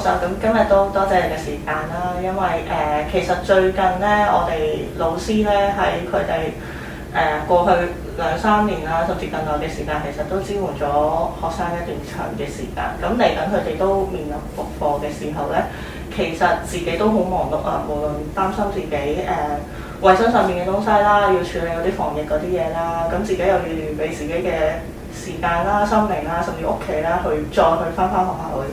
就咁今日都多謝你嘅時間啦，因為其實最近咧，我哋老師咧喺佢哋過去2-3年啦，甚至更耐嘅時間，其實都支援咗學生一段長嘅時間。咁嚟緊佢哋都面臨復課嘅時候咧，其實自己都好忙碌啊，無論擔心自己衞生上面嘅東西啦，要處理嗰啲防疫嗰啲嘢啦，咁自己又要預備自己嘅時間啦、心靈啦，甚至屋企啦，再去翻學校去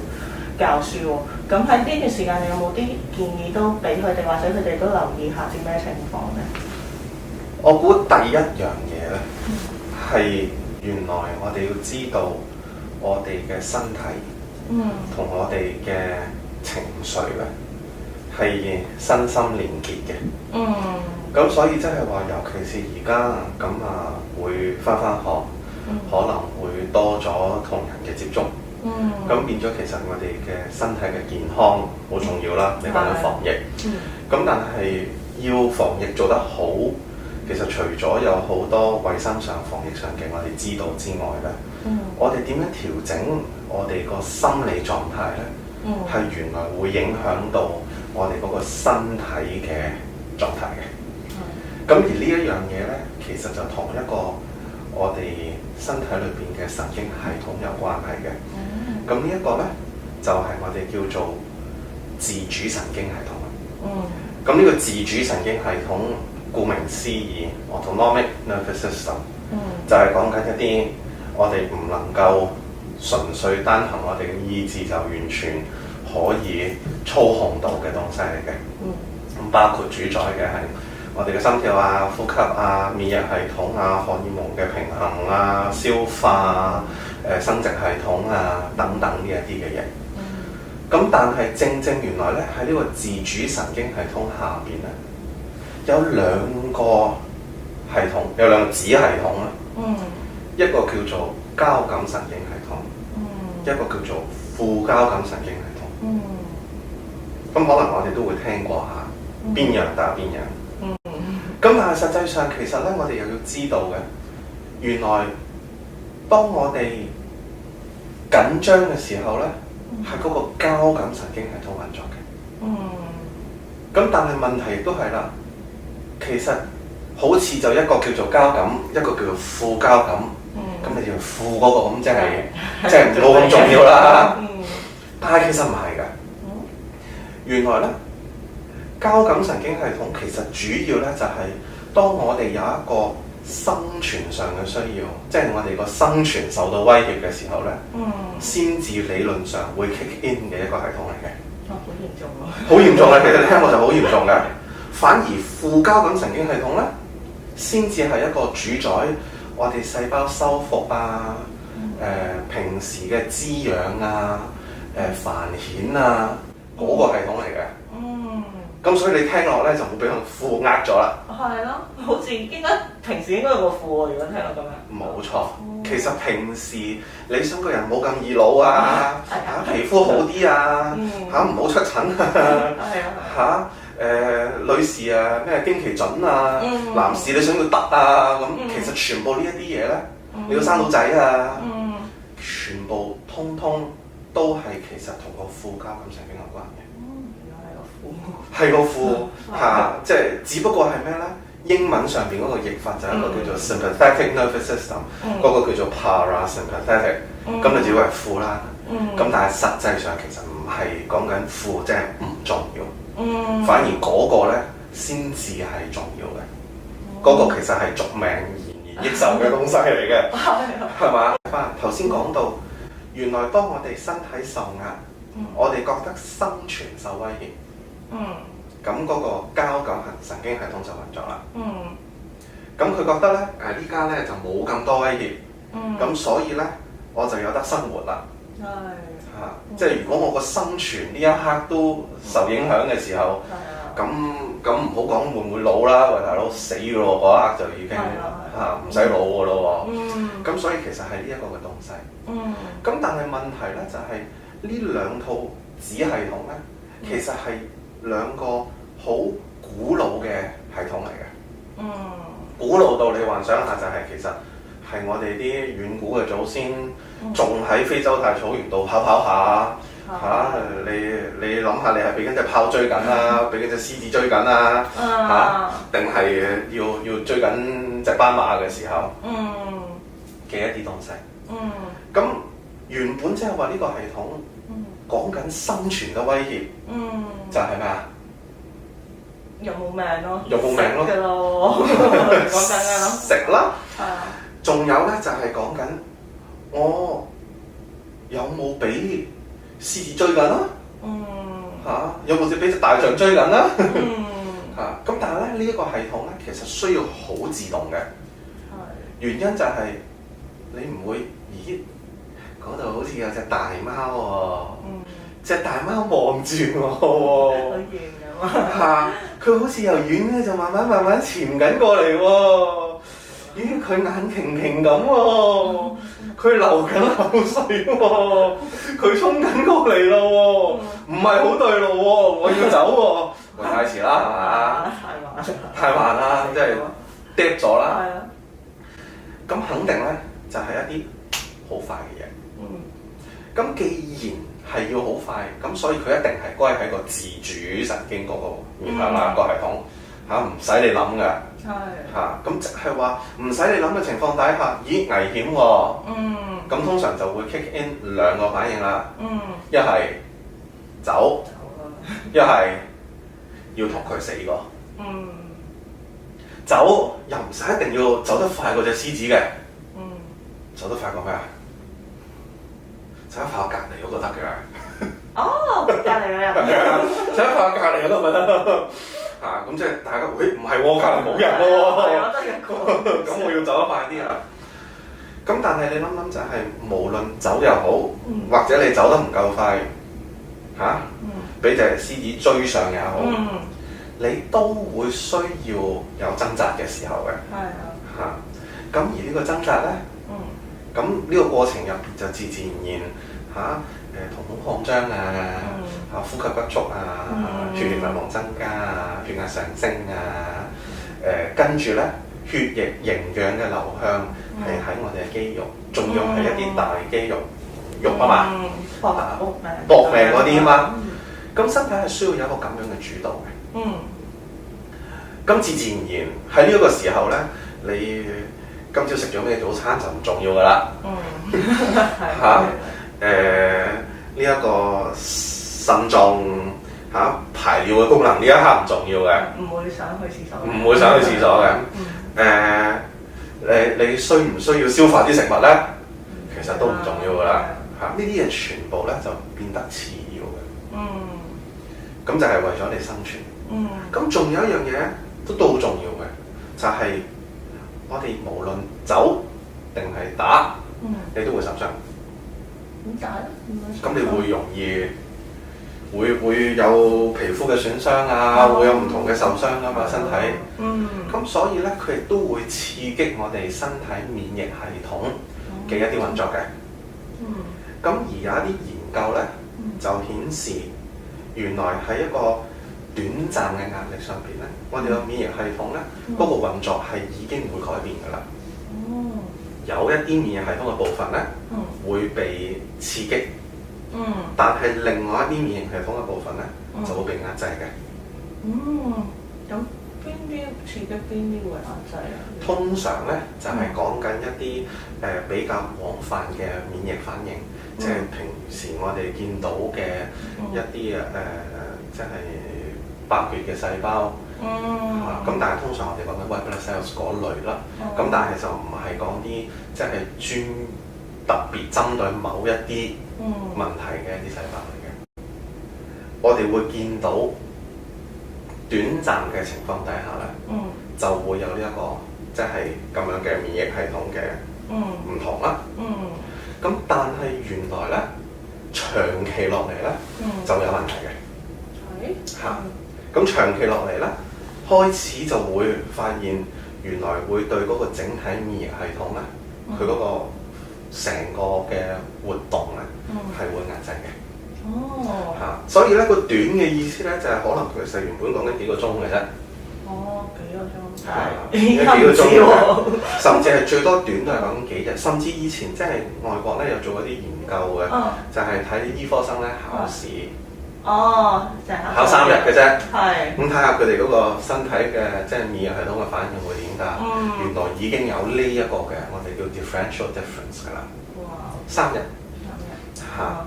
教書喎。咁喺呢段時間，你有冇啲建議都俾佢哋，或者佢哋都留意下啲咩情況呢？我估第一樣嘢咧，係原來我哋要知道我哋嘅身體同我哋嘅情緒咧係身心連結嘅。咁所以即係話，尤其是而家咁會翻學，可能會多咗同人嘅接觸。咁變咗其實我哋嘅身體嘅健康好重要啦。你講緊防疫，咁但係要防疫做得好，其實除咗有好多衞生上、防疫上嘅我哋知道之外咧，我哋點樣調整我哋個心理狀態咧，係原來會影響到我哋嗰個身體嘅狀態嘅。咁而呢一樣嘢咧，其實就同一個我哋身體裏邊嘅神經系統有關係嘅。咁呢一個咧，就係我哋叫做自主神經系統。咁呢個自主神經系統，顧名思義 autonomic nervous system，就係講緊一啲我哋唔能夠純粹單憑我哋嘅意志就完全可以操控到嘅東西嚟嘅。咁包括主宰嘅係我哋嘅心跳啊、呼吸啊、免疫系統啊、荷爾蒙嘅平衡啊、消化啊、生殖系統啊等等呢一啲嘅嘢。咁但係正原來咧喺呢個自主神經系統下邊咧，有兩個系統，有兩個子系統啦。一個叫做交感神經系統，一個叫做副交感神經系統。咁可能我哋都會聽過下邊樣打邊樣。咁但係實際上其實咧，我哋又要知道嘅，原來當我哋緊張嘅時候咧，係嗰個交感神經系統運作嘅。咁但係問題亦都係啦，其實好似就一個叫做交感，一個叫做副交感。咁你叫副嗰個咁，即係冇咁重要啦。但係其實唔係㗎。原來咧，交感神經系統其實主要咧就係當我哋有一個生存上嘅需要，即係我哋個生存受到威脅嘅時候咧，先至理論上會 kick in 嘅一個系統嚟嘅。好嚴重咯！好嚴重啊！其實你聽我就好嚴重嘅。反而副交感神經系統咧，先至係一個主宰我哋細胞修復啊、平時嘅滋養啊、繁衍啊嗰個系統嚟嘅。咁所以你聽落咧就會俾個副呃咗啦。係咯，好似應該平時應該有個副喎。如果聽落咁樣。冇錯，其實平時你想個人冇咁易老啊，皮膚好啲啊，唔好出疹啊，女士啊咩經期準啊，男士你想要得啊咁，其實全部呢一啲嘢咧，你要生到仔啊，全部通通都係其實同個副交感神經有關嘅。係個副即係只不過係咩咧？英文上邊嗰個譯法就係一個叫做 sympathetic nervous system，嗰個叫做 parasympathetic，咁你只會係副啦。咁但係實際上其實唔係講緊副，即係唔重要。反而嗰個咧先至係重要嘅。嗰個其實係續命延年益壽嘅東西嚟嘅，係嘛？頭先講到，原來當我哋身體受壓，我哋覺得生存受威脅。咁嗰個交感神經系統就運作啦。咁佢覺得咧，呢家咧就冇咁多威脅。咁所以咧，我就有得生活啦。即係如果我個生存呢一刻都受影響嘅時候，咁唔好講會唔會老啦？喂，大佬死㗎咯，嗰一刻就已經唔使老㗎咯喎。咁所以其實係呢一個嘅東西。咁但係問題咧就係呢兩套子系統咧，其實係兩個好古老嘅系統嚟嘅。古老到你幻想下就係其實係我哋啲遠古嘅祖先仲喺非洲大草原度跑下，嚇，你諗下，你係俾緊隻豹追緊啊，俾緊隻獅子追緊啊嚇，定係要追緊隻斑馬嘅時候嘅一啲東西。咁原本即係話呢個系統講緊生存嘅威脅，就係咩啊？有冇命咯？有冇命咯？嘅咯，講緊嘅咯。食啦。係啊。仲有咧就係講緊我有冇俾獅子追緊啦？嚇，有冇俾隻大象追緊啦？嚇，咁但係咧呢一個系統咧其實需要好自動嘅。原因就係你唔會，咦？嗰度好似有隻大貓喎，隻大貓望住我喎。好遠㗎嘛。嚇，佢好似由遠咧就慢慢潛緊過嚟喎。咦，佢眼擎擎咁喎，佢流緊口水喎，佢衝緊過嚟咯喎，唔係好對路喎，我要走喎，喂，太遲啦係嘛？太慢啦，即係跌咗啦。咁肯定咧就係一啲好快嘅嘢。咁既然係要好快，咁所以佢一定係歸喺個自主神經嗰個面向啦，個系統嚇唔使你諗嘅。嚇，咁即係話唔使你諗嘅情況底下，咦，危險喎。咁通常就會 kick in 兩個反應啦。一係走，一係要同佢死過。走又唔使一定要走得快過隻獅子嘅。走得快過咩啊？走得快過隔離嗰個得嘅。哦，隔離嗰個。走得快過隔離嗰個咪得。咁即係大家，喂，唔係喎，隔離冇人喎，得一個，咁我要走得快啲啊！咁但係你諗諗就係，無論走又好，或者你走得唔夠快，俾隻獅子追上也好，你都會需要有掙扎嘅時候嘅。咁而呢個掙扎咧，咁呢個過程入邊就自自然然瞳孔擴張呼吸不足血液流量增加血壓上升跟住咧血液營養嘅流向係喺我哋嘅肌肉，仲要係一啲大肌肉啊嘛，搏命嗰啲啊嘛，咁身體係需要有一個咁樣嘅主導嘅。咁自自然然喺呢一個時候咧，你今朝食咗咩早餐就唔重要噶啦。呢一個腎臟排尿嘅功能呢一刻唔重要嘅，唔會想去廁所。唔會想去廁所嘅。你需唔需要消化啲食物咧？其實都唔重要噶啦。呢啲嘢全部咧就變得次要嘅。咁就係為咗你生存。咁仲有一樣嘢都好重要嘅，就係我哋無論走定係打，你都會受傷。點解咧？咁你會容易會有皮膚嘅損傷會有唔同嘅受傷啊嘛，身體。咁所以咧，佢亦都會刺激我哋身體免疫系統嘅一啲運作嘅。咁而有一啲研究咧，就顯示原來喺一個短暫嘅壓力上邊咧，我哋個免疫系統咧嗰個運作係已經會改變㗎啦。有一啲免疫系統嘅部分咧，會被刺激，但係另外一啲免疫系統嘅部分咧，就會被壓制嘅。咁邊啲刺激，邊啲會壓制啊？通常咧就係講緊一啲比較廣泛嘅免疫反應，即係平時我哋見到嘅一啲即係白血嘅細胞。咁但係通常我哋講緊 white blood cells 嗰類啦，咁但係就唔係講啲即係專特別針對某一啲問題嘅一啲細胞嚟嘅。我哋會見到短暫嘅情況底下咧，就會有呢一個即係咁樣嘅免疫系統嘅唔同啦。咁但係原來咧長期落嚟咧就有問題嘅。咁長期落嚟咧，開始就會發現原來會對嗰個整體免疫系統咧，佢嗰個成個嘅活動咧係會壓制嘅。所以咧個短嘅意思咧就係可能佢原本講緊幾個鐘嘅啫。幾個鐘。幾個鐘。甚至係最多短都係講幾日，甚至以前即係外國咧有做一啲研究嘅，就係睇醫科生咧考試。就係考3日嘅啫。係。咁睇下佢哋嗰個身體嘅即係免疫系統嘅反應會點㗎？原來已經有呢一個嘅，我哋叫 differential difference 㗎啦。哇！3日。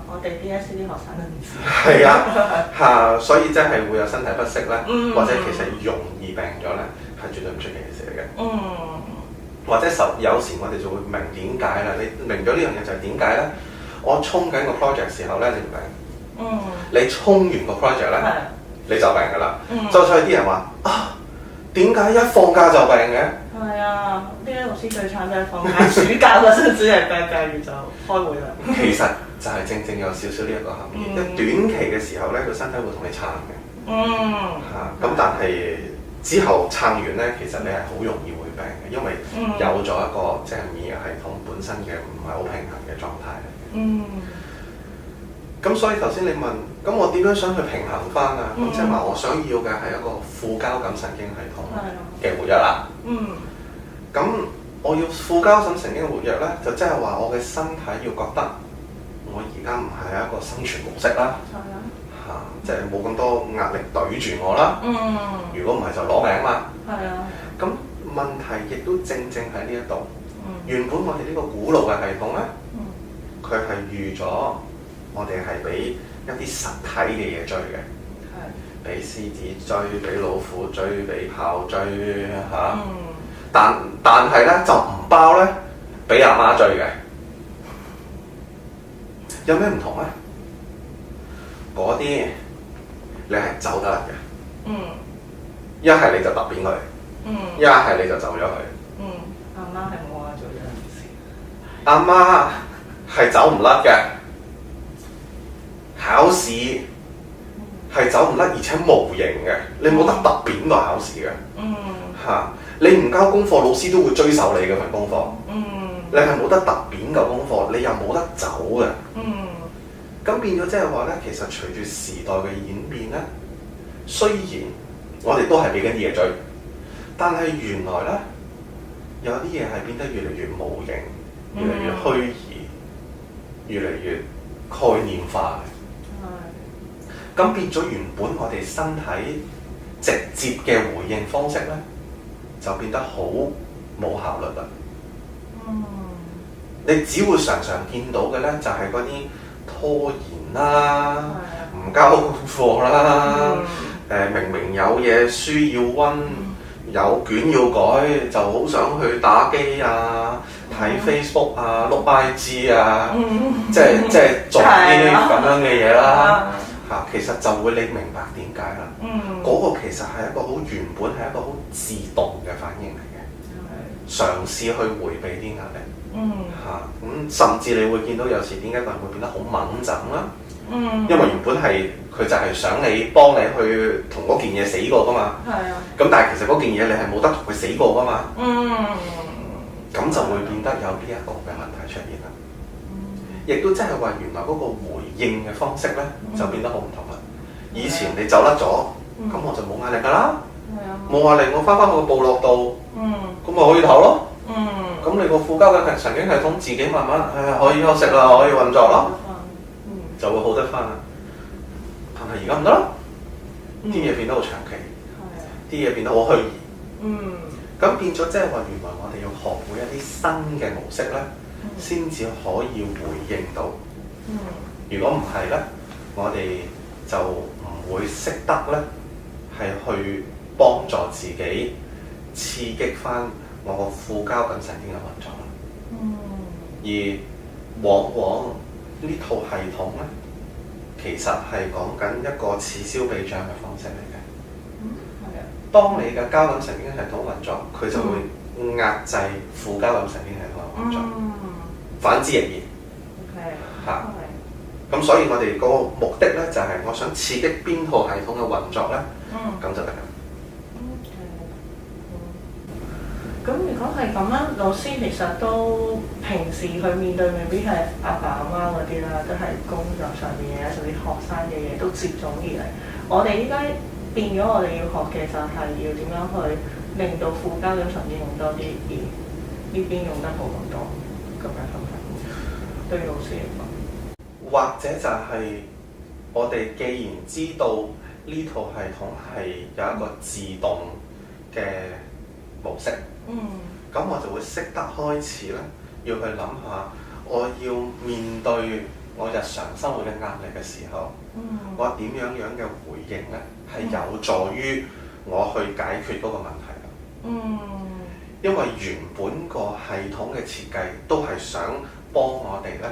我哋 DSE 啲學生都唔知。係啊，所以真係會有身體不適咧，或者其實容易病咗咧，係絕對唔出奇嘅事嚟嘅。或者有時我哋就會明點解啦。你明咗呢樣嘢就係點解咧？我衝緊個 project 時候咧，你唔明。你衝完個 project 咧，你就病㗎啦。就所以啲人話點解一放假就病嘅？係啊，呢啲老師最慘就係放假，暑假嗰陣只係病完就開會啦。其實就係正有少少呢一個含義。因為短期嘅時候咧，個身體會同你撐嘅。咁但係之後撐完咧，其實你係好容易會病嘅，因為有咗一個即係免疫系統本身嘅唔係好平衡嘅狀態嚟嘅。咁所以頭先你問，咁我點樣想去平衡翻啊？咁即係話我想要嘅係一個副交感神經系統嘅活躍啦。咁我要副交感神經嘅活躍咧，就即係話我嘅身體要覺得我而家唔係一個生存模式啦。即係冇咁多壓力對住我啦。如果唔係就攞命嘛。咁問題亦都正喺呢一度。原本我哋呢個古老嘅系統咧，佢係預咗我哋係俾一啲實體嘅嘢追嘅，俾獅子追，俾老虎追，俾豹追嚇。但係咧就唔包咧俾阿媽追嘅。有咩唔同咧？嗰啲你係走得甩嘅。一係你就揼扁佢，一係你就走咗佢。阿媽係冇話做呢件事。阿媽係走唔甩嘅。考試係走唔甩，而且無形嘅，你冇得揼扁個考試嘅。你唔交功課，老師都會追究你嘅份功課。你係冇得揼扁個功課，你又冇得走嘅。咁變咗即係話咧，其實隨住時代嘅演變咧，雖然我哋都係俾緊啲嘢追，但係原來咧有啲嘢係變得越嚟越無形，越嚟越虛擬，越嚟越概念化。咁變咗原本我哋身體直接嘅回應方式咧，就變得好冇效率啦。你只會常見到嘅咧，就係嗰啲拖延啦，唔交功課啦，明明有嘢書要温，有卷要改，就好想去打機啊、睇 Facebook 啊、碌 IG 啊，即係做呢啲咁樣嘅嘢啦。其實就會你明白點解啦。嗰個其實係一個好原本係一個好自動嘅反應嚟嘅，嘗試去迴避啲壓力。咁甚至你會見到有時點解個人會變得好敏感啦？因為原本係佢就係想你幫你去同嗰件嘢死過噶嘛。咁但係其實嗰件嘢你係冇得同佢死過噶嘛。咁就會變得有呢一個嘅問題出現啦。亦都即係話原來嗰個回應嘅方式咧，就變得好唔同啦。以前你走甩咗，咁我就冇壓力㗎啦。冇壓力，我翻去個部落度，咁咪可以唞咯。咁你個副交感神經系統自己慢慢可以休息啦，可以運作咯，就會好得翻啦。但係而家唔得啦，啲嘢變得好長期，啲嘢變得好虛擬。咁變咗即係話原來我哋要學會一啲新嘅模式咧，先至可以回應到。如果唔係咧，我哋就唔會識得咧，係去幫助自己刺激翻我個副交感神經嘅運作。而往往呢套系統咧，其實係講緊一個此消彼長嘅方式嚟嘅。當你嘅交感神經系統運作，佢就會壓制副交感神經系統嘅運作。反之亦然。咁所以我哋個目的咧就係我想刺激邊套系統嘅運作咧，咁就得啦。咁如果係咁樣，老師其實都平時去面對未必係阿爸阿媽嗰啲啦，都係工作上面嘅嘢，甚至學生嘅嘢都接踵而嚟。我哋依家變咗，我哋要學嘅就係要點樣去令到副交感神經用多啲，而邊用得好好多，咁樣係咪？對老師嚟講，或者就係我哋既然知道呢套系統係有一個自動嘅模式，咁我就會識得開始咧，要去諗下，我要面對我日常生活嘅壓力嘅時候，我點樣樣嘅回應咧，係有助於我去解決嗰個問題啦。因為原本個系統嘅設計都係想幫我哋咧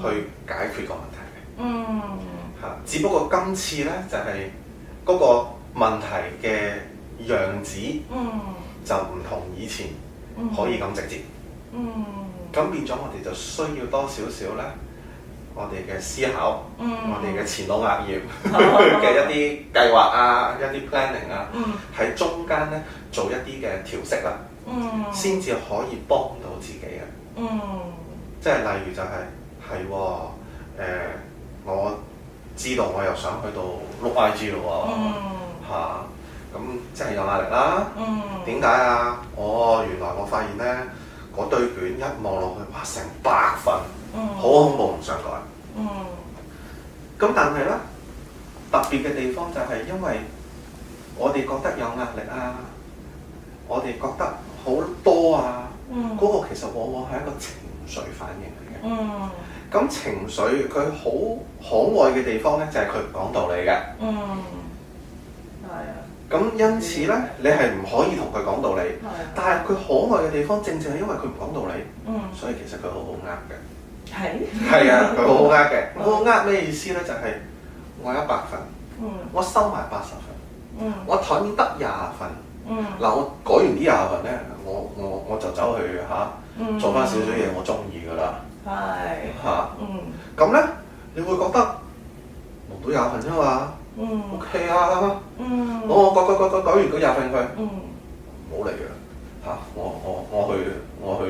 去解決個問題嘅。只不過今次咧就係嗰個問題嘅樣子就唔同以前可以咁直接。咁變咗我哋就需要多少少咧，我哋嘅思考，我哋嘅前腦額葉嘅一啲計劃啊，一啲 planning 啊，喺中間咧做一啲嘅調適啦，先至可以幫到自己嘅。即係例如就係我知道我又想去到碌 IG 咯喎，咁即係有壓力啦。點解啊？原來我發現咧，嗰堆卷一望落去，哇，成100份，好恐怖，唔想改。咁但係咧，特別嘅地方就係因為我哋覺得有壓力啊，我哋覺得好多啊，嗰個其實往往係一個情緒反應嚟嘅。咁情緒佢好可愛嘅地方咧，就係佢唔講道理嘅。咁因此咧，你係唔可以同佢講道理。但係佢可愛嘅地方，正正係因為佢唔講道理，所以其實佢好好呃嘅。係啊，佢好好呃嘅。好好呃咩意思咧？就係我100份，我收埋80份，我台面得20份。嗱，我改完啲20份咧，我就走去做翻少少嘢我中意噶啦。咁咧，你會覺得攞到20份啫嘛？OK 啊。我改完嗰20份佢，唔好嚟啦。我去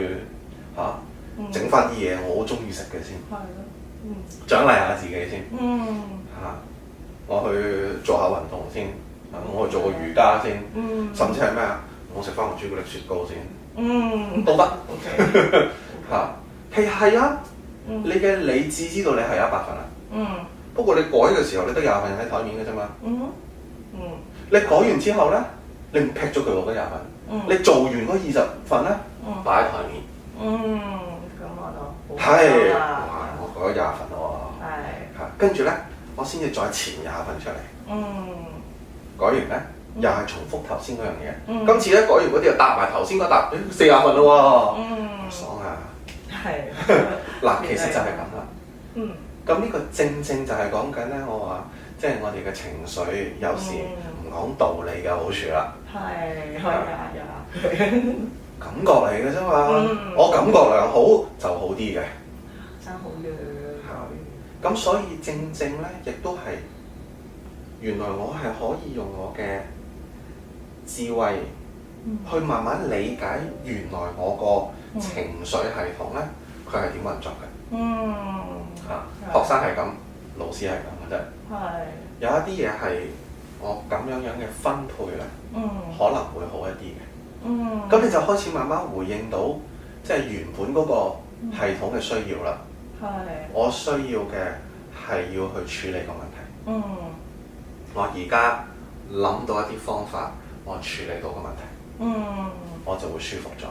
整翻啲嘢我好中意食嘅先，獎勵下自己先。我去做下運動先，我去做個瑜伽先，甚至係咩啊？我食翻個朱古力雪糕先，都得。係啊，你嘅理智知道你係100份啊。不過你改嘅時候，你得20份喺台面嘅啫嘛。你改完之後咧，你唔劈咗佢嗰20份，你做完嗰20份咧，擺喺台面。咁我就係，哇！我改咗20份咯。跟住咧，我先至再填20份出嚟。改完咧，又係重複頭先嗰樣嘢。今次咧，改完嗰啲又搭埋頭先嗰沓，40份咯喎。爽啊！嗱，其實就係咁啦。咁呢個正正就係講緊咧，我話即係我哋嘅情緒有時唔講道理嘅好處啦。感覺嚟嘅啫嘛。我感覺良好就好啲嘅。爭好遠。咁所以正正咧，亦都係原來我係可以用我嘅智慧去慢慢理解原來我個情緒系統咧，佢係點運作嘅。學生係咁，老師係咁嘅啫。有一啲嘢係我咁樣嘅分配咧，可能會好一啲嘅。咁你就開始慢慢回應到，即係原本嗰個系統嘅需要啦。我需要嘅係要去處理個問題。我而家諗到一啲方法，我處理到個問題，我就會舒服咗。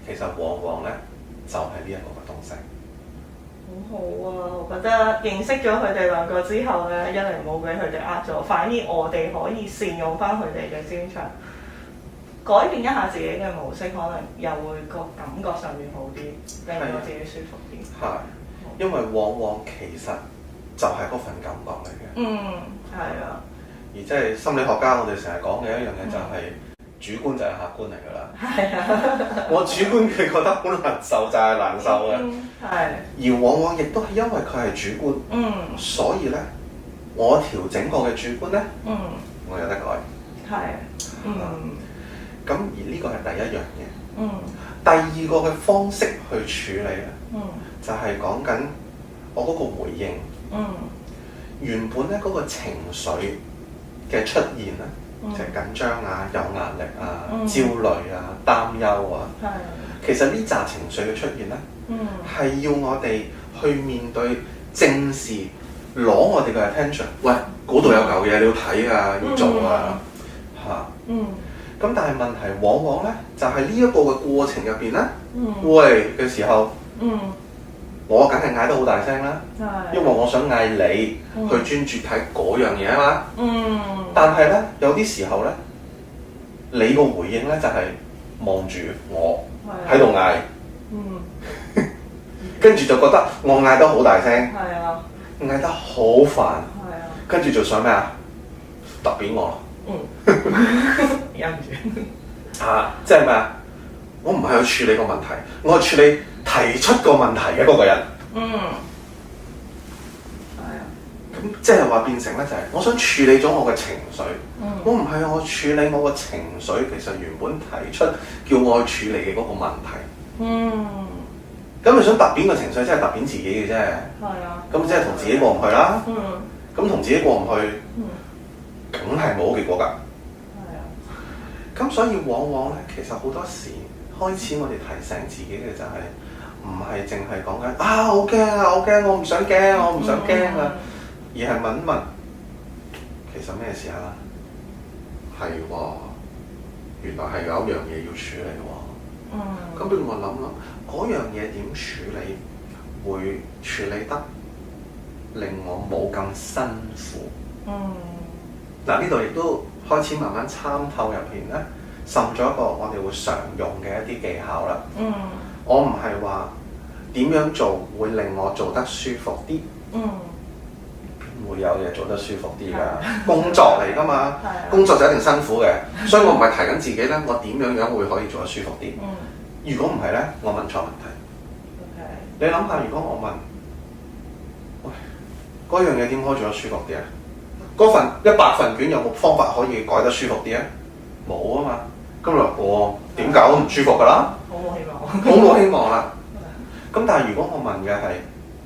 其實往往咧就係呢一個嘅東西。好好啊！我覺得認識咗佢哋兩個之後咧，一嚟冇俾佢哋呃咗，反而我哋可以善用翻佢哋嘅專長，改變一下自己嘅模式，可能又會個感覺上面好啲，令到自己舒服啲。因為往往其實就係嗰份感覺嚟嘅。而即係心理學家，我哋成日講嘅一樣嘢就係主觀就係客觀嚟㗎啦。我主觀嘅覺得好難受就係難受嘅。而往往亦都係因為佢係主觀，所以咧我調整過嘅主觀咧，我有得改。咁而呢個係第一樣嘢。第二個嘅方式去處理咧，就係講緊我嗰個回應。原本咧嗰個情緒嘅出現咧，就係緊張啊、有壓力啊、焦慮啊、擔憂啊。其實呢紮情緒嘅出現咧，係要我哋去面對、正視、攞我哋嘅 attention。喂，嗰度有嚿嘢你要睇啊，要做啊，嚇。咁但係問題往往咧，就係呢一個嘅過程入邊咧，喂嘅時候，我梗係嗌得好大聲啦，因為我想嗌你去專注睇嗰樣嘢啊嘛。但係咧，有啲時候咧，你個回應咧就係望住我喺度嗌，跟住就覺得我嗌得好大聲，嗌得好煩，跟住就想咩啊？揼扁我咯。忍唔住啊！即係咩啊？我唔係去處理個問題，我係處理提出個問題嘅嗰個人。咁即係話變成咧就係，我想處理咗我嘅情緒。我唔係我處理我個情緒，其實原本提出叫我去處理嘅嗰個問題。咁你想突扁個情緒，即係突扁自己嘅啫。咁即係同自己過唔去啦。咁同自己過唔去，梗係冇好結果㗎。咁所以往往咧，其實好多時開始我哋提醒自己嘅就係，唔係淨係講緊啊好驚啊好驚，我唔想驚，我唔想驚啊，而係問一問，其實咩事啊？係喎，原來係有一樣嘢要處理喎。咁不如我諗嗰樣嘢點處理，會處理得令我冇咁辛苦。嗱，呢度亦都開始慢慢參透入邊咧，滲咗一個我哋會常用嘅一啲技巧啦。我唔係話點樣做會令我做得舒服啲。邊會有嘢做得舒服啲㗎？工作嚟㗎嘛，工作就一定辛苦嘅，所以我唔係提緊自己咧，我點樣會可以做得舒服啲？如果唔係咧，我問錯問題。你諗下，如果我問，喂，嗰樣嘢點可以做得舒服啲啊？嗰份100份卷有冇方法可以改得舒服啲啊？冇啊嘛，咁我點搞都唔舒服㗎啦，好冇希望，好冇希望啦。咁但係如果我問嘅係，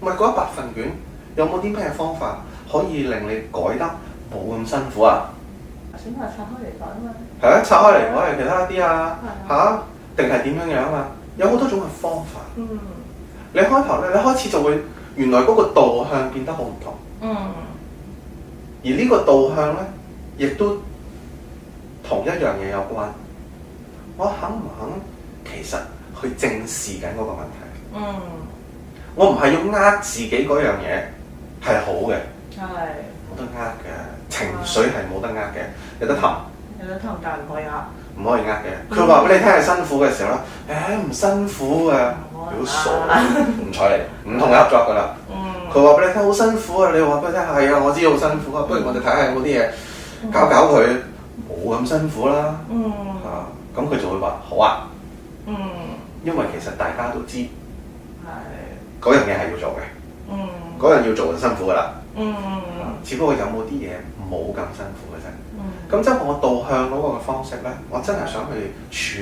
唔係嗰100份卷有冇啲咩方法可以令你改得冇咁辛苦啊？先係拆開嚟改啊嘛。係啊，拆開嚟改係其他啲啊嚇，定係點樣樣啊？有好多種嘅方法。你開頭咧，你開始就會原來嗰個導向變得好唔同。而呢個導向咧，亦都同一樣嘢有關。我肯唔肯其實去正視緊嗰個問題？我唔係要呃自己嗰樣嘢係好嘅，冇得呃嘅，情緒係冇得呃嘅，有得氹，但係唔可以呃，唔可以呃嘅。佢話俾你聽係辛苦嘅時候咧，唔辛苦嘅，你好傻，唔睬你，唔同你合作㗎啦。佢話俾你聽好辛苦啊！你話俾佢聽係啊，我知好辛苦啊。不如我哋睇下有冇啲嘢搞搞佢，冇咁辛苦啦。咁佢就會話好啊。因為其實大家都知嗰樣嘢係要做嘅。嗰樣要做就辛苦㗎啦。只不過有冇啲嘢冇咁辛苦嘅啫。咁即係我導向嗰個嘅方式咧，我真係想去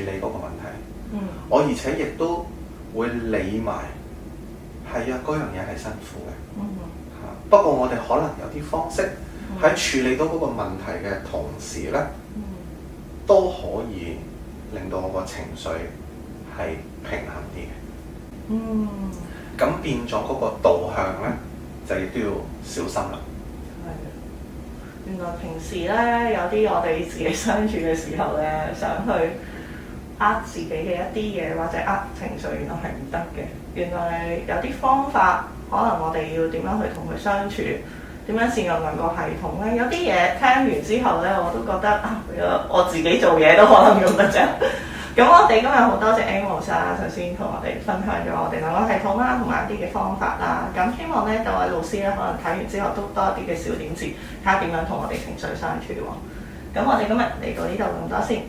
處理嗰個問題。我而且亦都會理埋。係啊，嗰樣嘢係辛苦嘅。不過我哋可能有啲方式喺處理到嗰個問題嘅同時咧，都可以令到我個情緒係平衡啲嘅。咁變咗嗰個導向咧，就亦都要小心啦。原來平時咧有啲我哋自己相處嘅時候咧，想去自己嘅一啲嘢或者情緒，原來係唔得嘅。原來有啲方法，可能我哋要點樣去同佢相處，點樣善用兩個系統咧？有啲嘢聽完之後咧，我都覺得我自己做嘢都可能用得着。咁我哋今日好多謝 Amos 首先同我哋分享咗我哋兩個系統啦，同埋一啲嘅方法啦。咁希望咧，各位老師咧，可能睇完之後都多一啲嘅小點子，睇下點樣同我哋情緒相處喎。咁我哋今日嚟到呢度咁多先。